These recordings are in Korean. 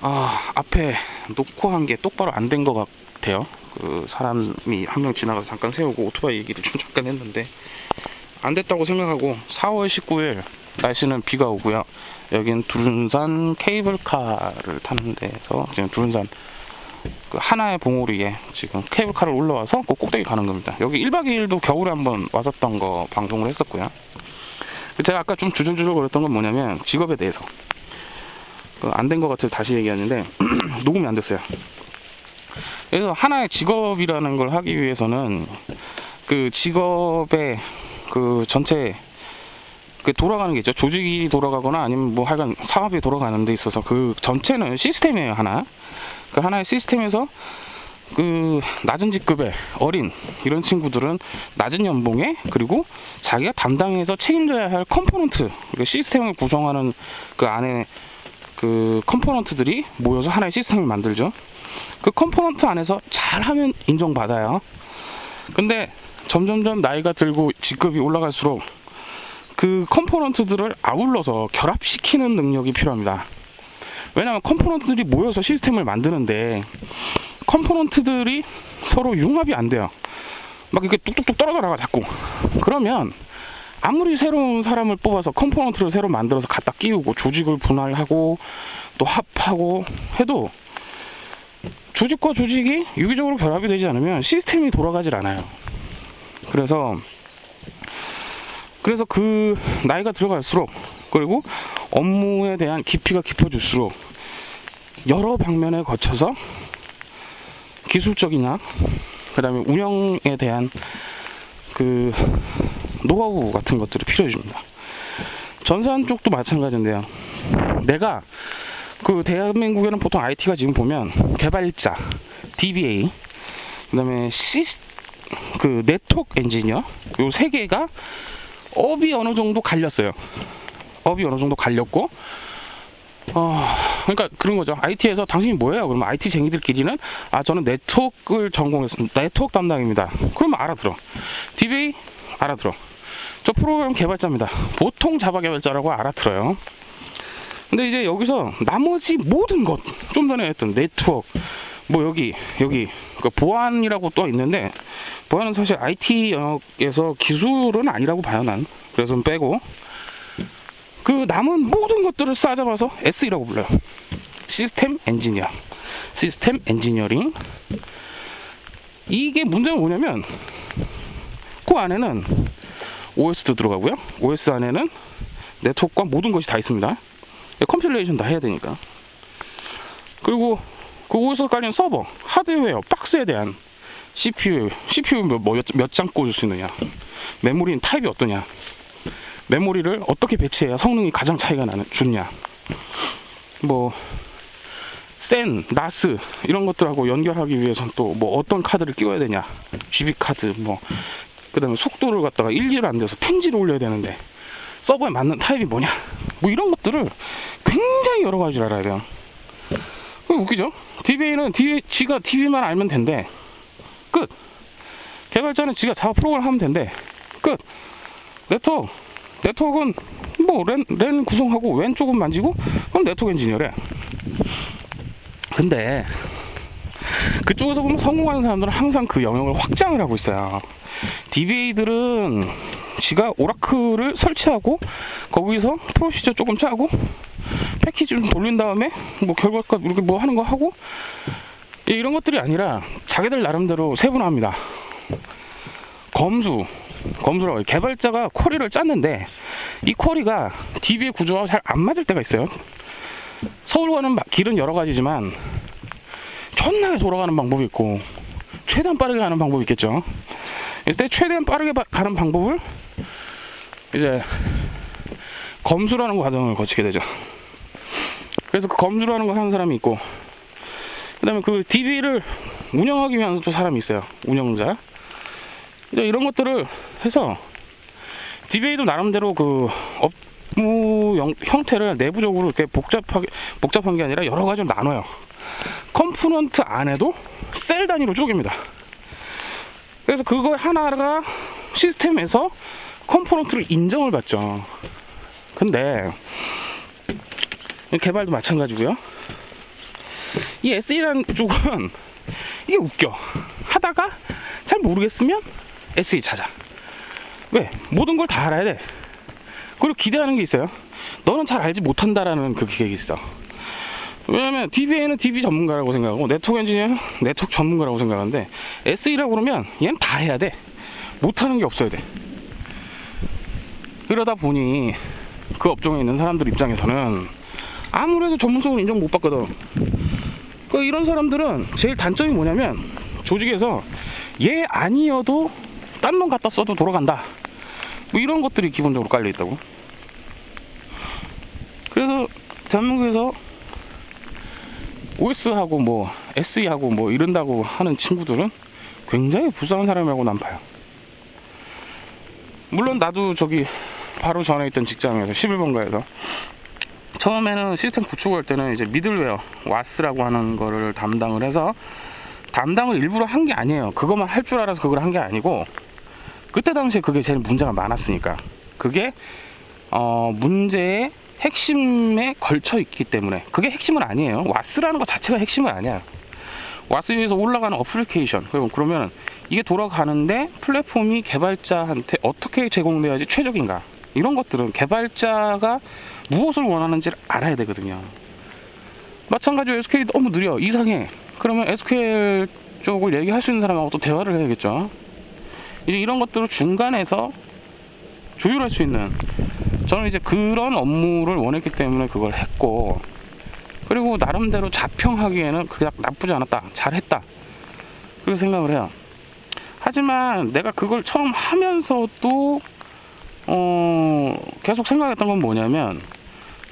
앞에 놓고 한 게 똑바로 안 된 것 같아요. 그 사람이 한 명 지나가서 잠깐 세우고 오토바이 얘기를 좀 잠깐 했는데 안 됐다고 생각하고 4월 19일 날씨는 비가 오고요. 여긴 두룬산 케이블카를 타는 데서 지금 두룬산 그 하나의 봉우리에 지금 케이블카를 올라와서 그 꼭대기 가는 겁니다. 여기 1박 2일도 겨울에 한번 왔었던 거 방송을 했었고요. 제가 아까 좀 주저주저 거렸던 건 뭐냐면 직업에 대해서 안 된 것 같아서 다시 얘기하는데 녹음이 안 됐어요. 그래서 하나의 직업이라는 걸 하기 위해서는 그 직업의 그 전체 그 돌아가는 게 있죠. 조직이 돌아가거나 아니면 뭐 하여간 사업이 돌아가는 데 있어서 그 전체는 시스템이에요. 그 하나의 시스템에서 그 낮은 직급의 어린 이런 친구들은 낮은 연봉에 그리고 자기가 담당해서 책임져야 할 컴포넌트 그 시스템을 구성하는 그 안에 그 컴포넌트들이 모여서 하나의 시스템을 만들죠. 그 컴포넌트 안에서 잘하면 인정받아요. 근데 점점점 나이가 들고 직급이 올라갈수록 그 컴포넌트들을 아울러서 결합시키는 능력이 필요합니다. 왜냐하면 컴포넌트들이 모여서 시스템을 만드는데 컴포넌트들이 서로 융합이 안 돼요. 막 이렇게 뚝뚝뚝 떨어져 나가 자꾸. 그러면 아무리 새로운 사람을 뽑아서 컴포넌트를 새로 만들어서 갖다 끼우고 조직을 분할하고 또 합하고 해도 조직과 조직이 유기적으로 결합이 되지 않으면 시스템이 돌아가질 않아요. 그래서 그 나이가 들어갈수록 그리고 업무에 대한 깊이가 깊어질수록 여러 방면에 거쳐서 기술적이나 그 다음에 운영에 대한 그 노하우 같은 것들이 필요해집니다. 전산 쪽도 마찬가지인데요. 내가 그 대한민국에는 보통 IT가 지금 보면 개발자, DBA, 그 다음에 그 네트워크 엔지니어 요 세 개가 업이 어느 정도 갈렸어요. 업이 어느 정도 갈렸고 그러니까 그런 거죠. IT에서 당신이 뭐예요? 그러면 IT쟁이들끼리는 저는 네트워크를 전공했습니다. 네트워크 담당입니다. 그러면 알아들어. DBA 알아들어. 저 프로그램 개발자입니다. 보통 자바 개발자라고 알아들어요. 근데 이제 여기서 나머지 모든 것, 좀 전에 했던 네트워크, 뭐 여기 그 보안이라고 또 있는데 보안은 사실 IT 영역에서 기술은 아니라고 봐요. 난 그래서 좀 빼고 그 남은 모든 것들을 싸잡아서 SE라고 불러요. 시스템 엔지니어, 시스템 엔지니어링. 이게 문제는 뭐냐면 그 안에는 OS도 들어가고요. OS 안에는 네트워크와 모든 것이 다 있습니다. 컴필레이션 다 해야 되니까. 그리고 그 OS가 깔린 서버, 하드웨어, 박스에 대한 CPU 몇 장 꽂을 수 있느냐, 메모리는 타입이 어떠냐, 메모리를 어떻게 배치해야 성능이 가장 차이가 좋냐, 뭐 센, 나스 이런 것들하고 연결하기 위해서는 또 뭐 어떤 카드를 끼워야 되냐, GB 카드, 뭐 그 다음에 속도를 갖다가 1G로 안 돼서 10G로 올려야 되는데 서버에 맞는 타입이 뭐냐, 뭐 이런 것들을 굉장히 여러 가지를 알아야 돼요. 웃기죠? DBA는 지가 DB만 알면 된대. 끝. 개발자는 지가 자바 프로그램 하면 된대. 끝. 네트워크는 뭐 랜 구성하고 웬 조금 만지고 그럼 네트워크 엔지니어래. 근데 그쪽에서 보면 성공하는 사람들은 항상 그 영역을 확장을 하고 있어요. DBA들은 지가 오라클을 설치하고 거기서 프로시저 조금 짜고 패키지 좀 돌린 다음에 뭐 결과가 이렇게 뭐 하는 거 하고 이런 것들이 아니라 자기들 나름대로 세분화합니다. 검수라고 해요. 개발자가 쿼리를 짰는데 이 쿼리가 DB의 구조와 잘 안 맞을 때가 있어요. 서울 가는 길은 여러 가지지만 존나게 돌아가는 방법이 있고 최대한 빠르게 가는 방법이 있겠죠. 이때 최대한 빠르게 가는 방법을 이제 검수라는 과정을 거치게 되죠. 그래서 그 검수라는 걸 하는 사람이 있고 그 다음에 그 DB를 운영하기 위한 또 사람이 있어요. 운영자. 이제 이런 것들을 해서 DBA도 나름대로 그 업무 형태를 내부적으로 이렇게 복잡한 게 아니라 여러 가지로 나눠요. 컴포넌트 안에도 셀 단위로 쪼갭니다. 그래서 그거 하나가 시스템에서 컴포넌트를 인정을 받죠. 근데 개발도 마찬가지고요. 이 SE라는 쪽은 이게 웃겨. 하다가 잘 모르겠으면 SE 찾아. 왜? 모든 걸 다 알아야 돼. 그리고 기대하는 게 있어요. 너는 잘 알지 못한다라는 그 기획이 있어. 왜냐면 DBA는 DB 전문가라고 생각하고 네트워크 엔지니어는 네트워크 전문가라고 생각하는데 SE라고 그러면 얘는 다 해야 돼. 못하는 게 없어야 돼. 그러다 보니 그 업종에 있는 사람들 입장에서는 아무래도 전문성을 인정 못 받거든. 이런 사람들은 제일 단점이 뭐냐면 조직에서 얘 아니어도 딴 놈 갖다 써도 돌아간다. 뭐 이런 것들이 기본적으로 깔려 있다고. 그래서 대한민국에서 OS하고 뭐 SE하고 뭐 이런다고 하는 친구들은 굉장히 불쌍한 사람이라고 난 봐요. 물론 나도 저기 바로 전에 있던 직장에서 11번가에서 처음에는 시스템 구축할 때는 이제 미들웨어 와스라고 하는 거를 담당을 해서 담당을 일부러 한 게 아니에요. 그것만 할 줄 알아서 그걸 한 게 아니고 그때 당시에 그게 제일 문제가 많았으니까 그게 문제의 핵심에 걸쳐 있기 때문에 그게 핵심은 아니에요. 와스라는 것 자체가 핵심은 아니야. 와스 위에서 올라가는 어플리케이션 그러면 이게 돌아가는데 플랫폼이 개발자한테 어떻게 제공돼야지 최적인가 이런 것들은 개발자가 무엇을 원하는지를 알아야 되거든요. 마찬가지로 SQL이 너무 느려 이상해 그러면 SQL 쪽을 얘기할 수 있는 사람하고 또 대화를 해야겠죠. 이제 이런 것들을 중간에서 조율할 수 있는 저는 이제 그런 업무를 원했기 때문에 그걸 했고 그리고 나름대로 자평하기에는 그냥 나쁘지 않았다 잘했다 그렇게 생각을 해요. 하지만 내가 그걸 처음 하면서도 계속 생각했던 건 뭐냐면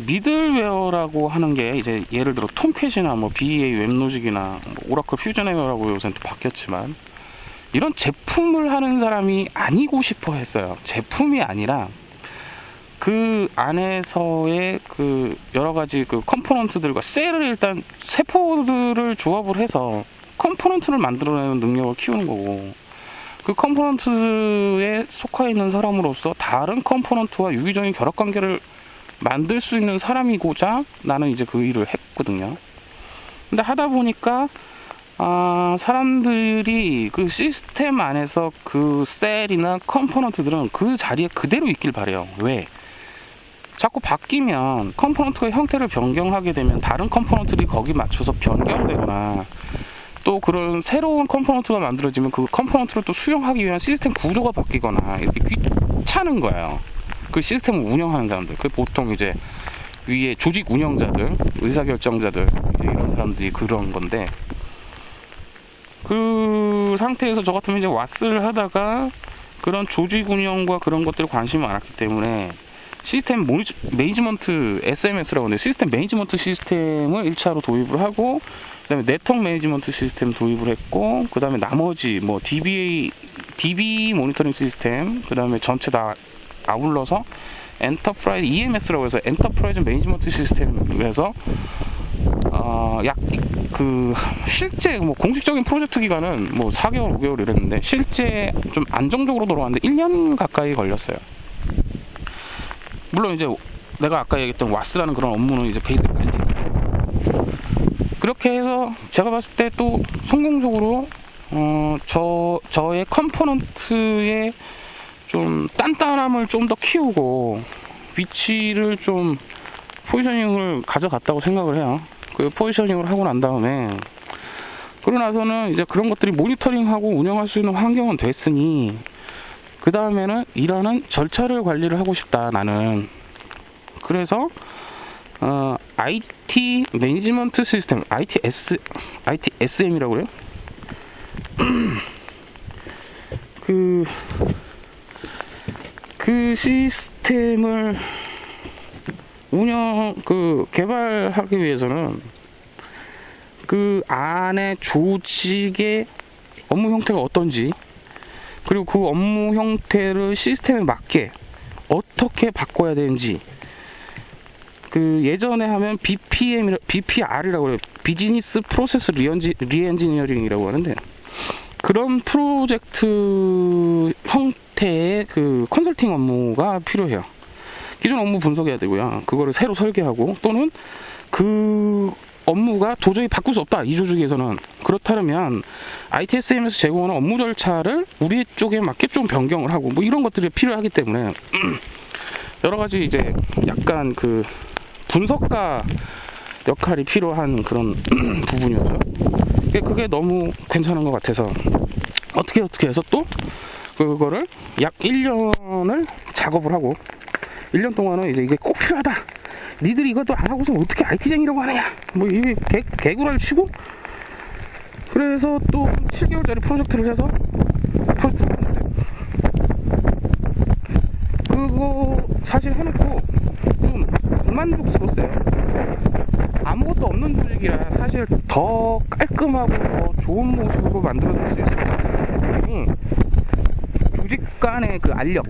미들웨어라고 하는 게 이제 예를 들어 톰캣이나 뭐 BEA 웹로직이나 뭐 오라클 퓨전웨어라고 요새는 또 바뀌었지만 이런 제품을 하는 사람이 아니고 싶어 했어요. 제품이 아니라 그 안에서의 그 여러 가지 그 컴포넌트들과 셀을 일단 세포들을 조합을 해서 컴포넌트를 만들어내는 능력을 키우는 거고 그 컴포넌트에 속해 있는 사람으로서 다른 컴포넌트와 유기적인 결합 관계를 만들 수 있는 사람이고자 나는 이제 그 일을 했거든요. 근데 하다 보니까 사람들이 그 시스템 안에서 그 셀이나 컴포넌트들은 그 자리에 그대로 있길 바래요. 왜? 자꾸 바뀌면 컴포넌트가 형태를 변경하게 되면 다른 컴포넌트들이 거기 맞춰서 변경되거나 또 그런 새로운 컴포넌트가 만들어지면 그 컴포넌트를 또 수용하기 위한 시스템 구조가 바뀌거나 이렇게 귀찮은 거예요. 그 시스템을 운영하는 사람들, 그 보통 이제 위에 조직 운영자들, 의사결정자들 이런 사람들이 그런 건데 그 상태에서 저 같으면 이제 왓스를 하다가 그런 조직 운영과 그런 것들에 관심이 많았기 때문에 시스템 매니지먼트 SMS라고 하는데 시스템 매니지먼트 시스템을 1차로 도입을 하고 그 다음에 네트워크 매니지먼트 시스템 도입을 했고 그 다음에 나머지 뭐 DB 모니터링 시스템 그 다음에 전체 다 아울러서 엔터프라이즈 EMS라고 해서 엔터프라이즈 매니지먼트 시스템에서 실제 뭐 공식적인 프로젝트 기간은 뭐 4개월 5개월 이랬는데 실제 좀 안정적으로 돌아왔는데 1년 가까이 걸렸어요. 물론 이제 내가 아까 얘기했던 와스라는 그런 업무는 이제 베이스가 깔려있고 그렇게 해서 제가 봤을 때 또 성공적으로 저의 컴포넌트의 좀 단단함을 좀 더 키우고 위치를 좀 포지셔닝을 가져갔다고 생각을 해요. 그 포지셔닝을 하고 난 다음에 그러고 나서는 이제 그런 것들이 모니터링하고 운영할 수 있는 환경은 됐으니 그 다음에는 일하는 절차를 관리를 하고 싶다 나는. 그래서 IT 매니지먼트 시스템 ITSM이라고 그래요. 그 시스템을 개발하기 위해서는 그 안에 조직의 업무 형태가 어떤지 그리고 그 업무 형태를 시스템에 맞게 어떻게 바꿔야 되는지 그 예전에 하면 BPR이라고 그래요. 비즈니스 프로세스 리엔지니어링이라고 하는데 그런 프로젝트 형태의 그 컨설팅 업무가 필요해요. 기존 업무 분석해야 되고요. 그거를 새로 설계하고 또는 그 업무가 도저히 바꿀 수 없다, 이 조직에서는. 그렇다면 ITSM에서 제공하는 업무 절차를 우리 쪽에 맞게 좀 변경을 하고 뭐 이런 것들이 필요하기 때문에 여러 가지 이제 약간 그 분석가 역할이 필요한 그런 부분이었죠. 그게 너무 괜찮은 것 같아서 어떻게 해서 또 그거를 약 1년을 작업을 하고 1년 동안은 이제 이게 꼭 필요하다, 니들이 이것도 안 하고서 어떻게 IT쟁이라고 하느냐, 뭐 이게 개구라를 치고, 그래서 또 7개월짜리 프로젝트를 해서 프로젝트를 했는데, 그거 사실 해놓고 좀 불만족스러웠어요. 아무것도 없는 조직이라 사실 더 깔끔하고 더 좋은 모습으로 만들어낼 수 있어요. 조직 간의 그 알력,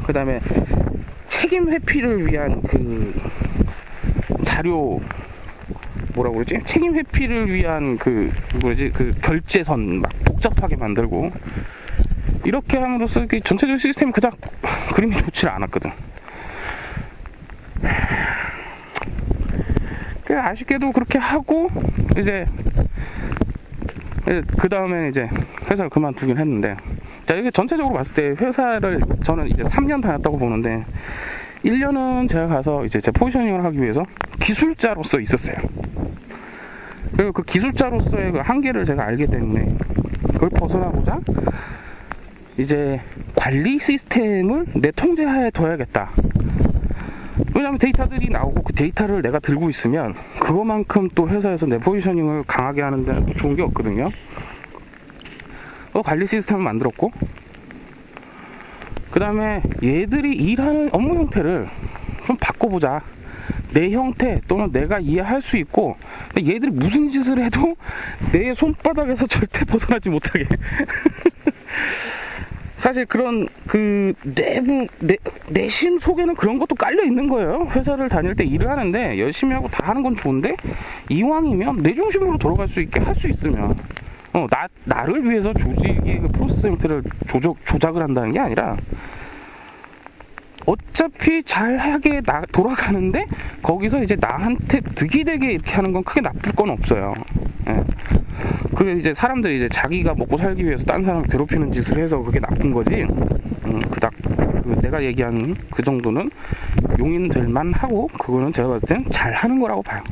그 다음에 책임 회피를 위한 그 자료, 뭐라고 그러지? 책임 회피를 위한 그 결제선 막 복잡하게 만들고 이렇게 함으로써 전체적인 시스템이 그닥 그림이 좋지 않았거든. 아쉽게도 그렇게 하고 이제 그 다음에 이제 회사를 그만두긴 했는데, 자, 이게 전체적으로 봤을 때 회사를 저는 이제 3년 다녔다고 보는데 1년은 제가 가서 이제 제 포지셔닝을 하기 위해서 기술자로서 있었어요. 그리고 그 기술자로서의 그 한계를 제가 알기 때문에 그걸 벗어나고자 이제 관리 시스템을 내 통제하에 둬야겠다. 왜냐하면 데이터들이 나오고 그 데이터를 내가 들고 있으면 그거만큼 또 회사에서 내 포지셔닝을 강하게 하는 데는 또 좋은 게 없거든요. 관리 시스템을 만들었고, 그 다음에 얘들이 일하는 업무 형태를 좀 바꿔보자. 내 형태 또는 내가 이해할 수 있고, 얘들이 무슨 짓을 해도 내 손바닥에서 절대 벗어나지 못하게 사실 그런 그 내심 속에는 그런 것도 깔려 있는 거예요. 회사를 다닐 때 일을 하는데 열심히 하고 다 하는 건 좋은데, 이왕이면 내 중심으로 돌아갈 수 있게 할 수 있으면 나를 위해서 조직의 그 프로세스 형태를 조작을 한다는 게 아니라, 어차피 잘하게 돌아가는데 거기서 이제 나한테 득이 되게 이렇게 하는 건 크게 나쁠 건 없어요. 예. 그래 이제 사람들이 이제 자기가 먹고 살기 위해서 다른 사람 괴롭히는 짓을 해서 그게 나쁜 거지. 그닥 내가 얘기하는 그 정도는 용인될 만하고, 그거는 제가 봤을 땐 잘하는 거라고 봐요.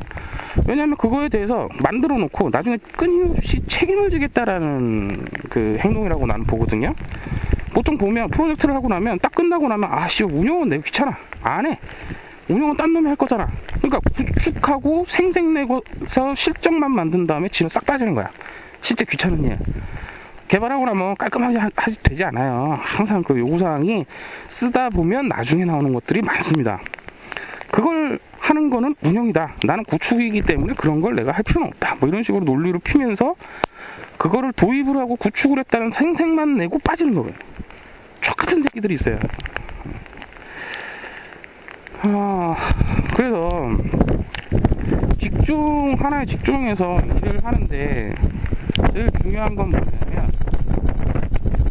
왜냐하면 그거에 대해서 만들어 놓고 나중에 끊임없이 책임을 지겠다라는 그 행동이라고 나는 보거든요. 보통 보면 프로젝트를 하고 나면 딱 끝나고 나면 운영은 내가 귀찮아, 안 해. 운영은 딴 놈이 할 거잖아. 그러니까 구축하고 생색내고서 실적만 만든 다음에 지는 싹 빠지는 거야. 실제 귀찮은 일. 개발하고 나면 깔끔하게 되지 않아요. 항상 그 요구사항이 쓰다 보면 나중에 나오는 것들이 많습니다. 그걸 하는 거는 운영이다. 나는 구축이기 때문에 그런 걸 내가 할 필요는 없다. 뭐 이런 식으로 논리를 피면서 그거를 도입을 하고 구축을 했다는 생색만 내고 빠지는 거예요. 똑같은 새끼들이 있어요. 그래서 하나의 직종에서 일을 하는데 제일 중요한 건 뭐냐면,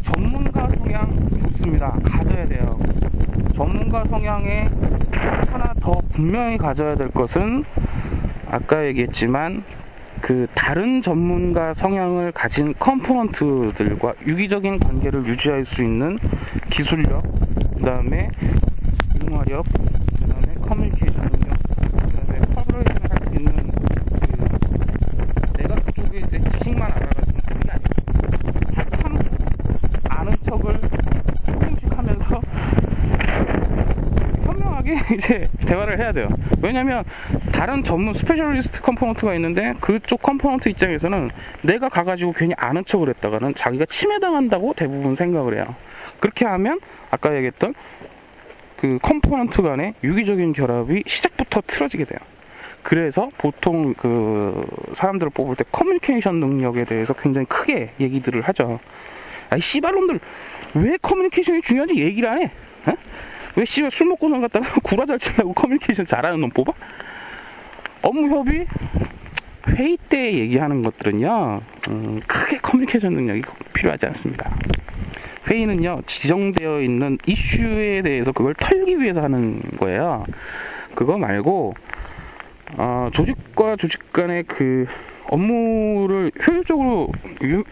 전문가 성향 좋습니다. 가져야 돼요. 전문가 성향에 하나 더 분명히 가져야 될 것은, 아까 얘기했지만 그 다른 전문가 성향을 가진 컴포넌트들과 유기적인 관계를 유지할 수 있는 기술력, 그 다음에 융화력, 그 다음에 커뮤니케이션 능력, 그 다음에 커버레이션을 할 수 있는 내가 그쪽에 이제 지식만 알아가지고 그런 게 아니고 다 참고 아는 척을 조금씩 하면서 현명하게 이제 대화를 해야 돼요. 왜냐면 다른 전문 스페셜리스트 컴포넌트가 있는데 그쪽 컴포넌트 입장에서는 내가 가가지고 괜히 아는 척을 했다가는 자기가 침해당한다고 대부분 생각을 해요. 그렇게 하면 아까 얘기했던 그 컴포넌트 간의 유기적인 결합이 시작부터 틀어지게 돼요. 그래서 보통 그 사람들을 뽑을 때 커뮤니케이션 능력에 대해서 굉장히 크게 얘기들을 하죠. 아이 씨발놈들 왜 커뮤니케이션이 중요한지 얘기를 안 해? 어? 왜 씨발 술 먹고 난 갔다가 구라 잘 치려고 커뮤니케이션 잘하는 놈 뽑아? 업무 협의 회의 때 얘기하는 것들은요, 크게 커뮤니케이션 능력이 필요하지 않습니다. 회의는요, 지정되어 있는 이슈에 대해서 그걸 털기 위해서 하는 거예요. 그거 말고 조직과 조직 간의 그 업무를 효율적으로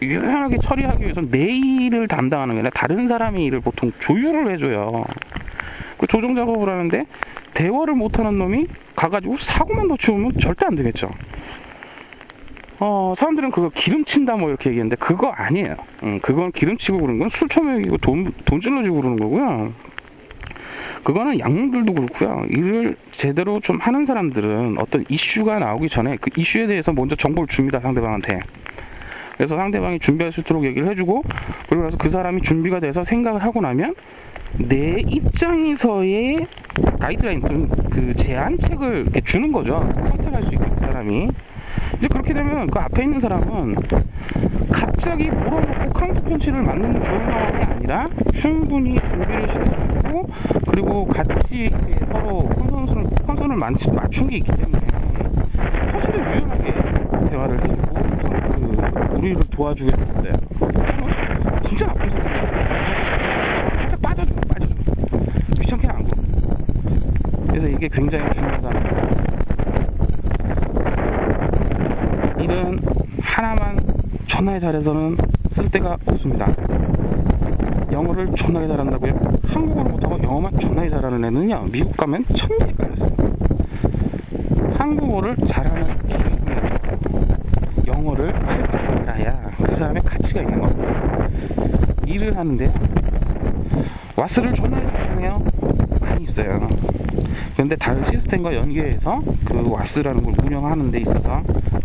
유연하게 처리하기 위해서는 내 일을 담당하는 게 아니라 다른 사람의 일을 보통 조율을 해줘요. 그 조정 작업을 하는데 대화를 못하는 놈이 가가지고 사고만 더 치우면 절대 안 되겠죠. 사람들은 그거 기름친다 뭐 이렇게 얘기하는데 그거 아니에요. 그건 기름치고 그러는 건 술 처먹이고 돈 찔러주고 그러는 거고요. 그거는 양놈들도 그렇고요. 일을 제대로 좀 하는 사람들은 어떤 이슈가 나오기 전에 그 이슈에 대해서 먼저 정보를 줍니다, 상대방한테. 그래서 상대방이 준비할 수 있도록 얘기를 해주고, 그리고 나서 그 사람이 준비가 돼서 생각을 하고 나면 내 입장에서의 가이드라인, 그 제안책을 이렇게 주는 거죠. 선택할 수 있게 그 사람이. 이제 그렇게 되면 그 앞에 있는 사람은 갑자기 물어놓고 카운터 펀치를 맞는 그런 상황이 아니라 충분히 준비를 시켜주고, 그리고 같이 서로 컨선을 맞춘 게 있기 때문에 사실은 유연하게 대화를 해주고 그 우리를 도와주게 됐어요. 진짜 나쁜 사람이에요. 살짝 빠져줘. 귀찮게 안 굴어. 그래서 이게 굉장히 중요하다는 거예요. 일은 하나만 존나게 잘해서는 쓸 데가 없습니다. 영어를 존나게 잘한다고요? 한국어를 못하고 영어만 존나게 잘하는 애는요, 미국 가면 1000개 깔렸어요. 한국어를 잘하는 기준이 영어를 할 줄 알아야 그 사람의 가치가 있는 겁니다. 일을 하는데 와스를 존나게 잘하네요. 많이 있어요. 그런데 다른 시스템과 연계해서 그 와스라는 걸 운영하는 데 있어서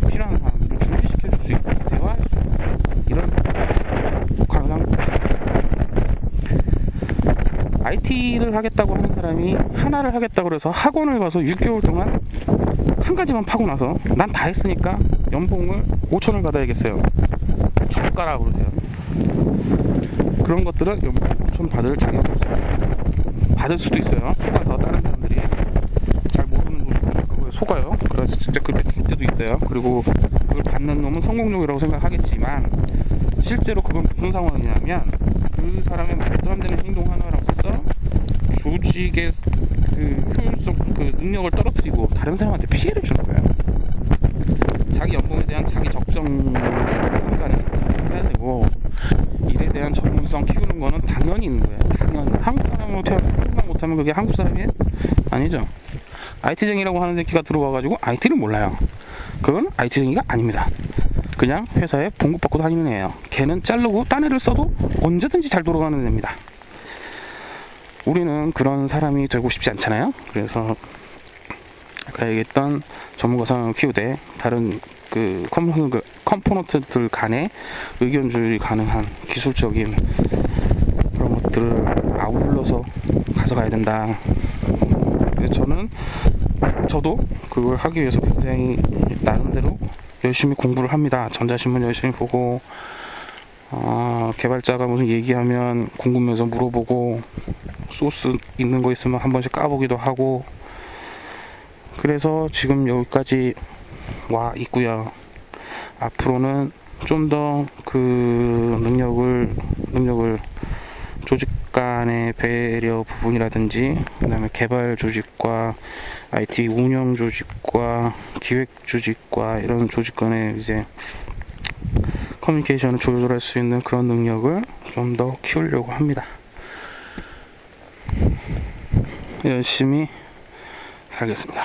필요한 사람들을 준비시켜줄 수 있고 대화할 수 있고 이런 가능한 IT를 하겠다고 하는 사람이 하나를 하겠다고 해서 학원을 가서 6개월 동안 한 가지만 파고 나서 난 다 했으니까 연봉을 5천을 받아야겠어요. 저가라고 그러세요. 그런 것들은 연봉 5천 받을 자격이 없어요. 받을 수도 있어요. 속아서 다른 사람들이 잘 모르는 놈이 그거에 속아요. 그래서 진짜 그렇게 줄 때도 있어요. 그리고 그걸 받는 놈은 성공적이라고 생각하겠지만 실제로 그건 무슨 상황이냐면 그 사람의 말도 안 되는 행동 하나로서 조직의 그 효율성, 그 능력을 떨어뜨리고 다른 사람한테 피해를 주는 거예요. 자기 연봉에 대한 자기 적정 판단을 해야 되고 일에 대한 전문성 키우는 거는 당연히 있는 거예요. 당연히. 한국 사람 못하면 그게 한국 사람이 아니죠. IT쟁이라고 하는 새끼가 들어와가지고 IT를 몰라요. 그건 IT쟁이가 아닙니다. 그냥 회사에 봉급받고 다니는 애예요. 걔는 자르고 딴 애를 써도 언제든지 잘 돌아가는 애입니다. 우리는 그런 사람이 되고 싶지 않잖아요. 그래서 아까 얘기했던 전문가상을 키우되 다른 그 컴포넌트들 간의 의견 조율이 가능한 기술적인 그런 것들을 아울러서 가져가야 된다. 그래서 저도 그걸 하기 위해서 굉장히 나름대로 열심히 공부를 합니다. 전자신문 열심히 보고 개발자가 무슨 얘기하면 궁금해서 물어보고 소스 있는 거 있으면 한 번씩 까보기도 하고 그래서 지금 여기까지 와 있고요. 앞으로는 좀 더 그 능력을 조직 간의 배려 부분이라든지 그다음에 개발 조직과 IT 운영 조직과 기획 조직과 이런 조직 간의 이제 커뮤니케이션을 조절할 수 있는 그런 능력을 좀 더 키우려고 합니다. 열심히 살겠습니다.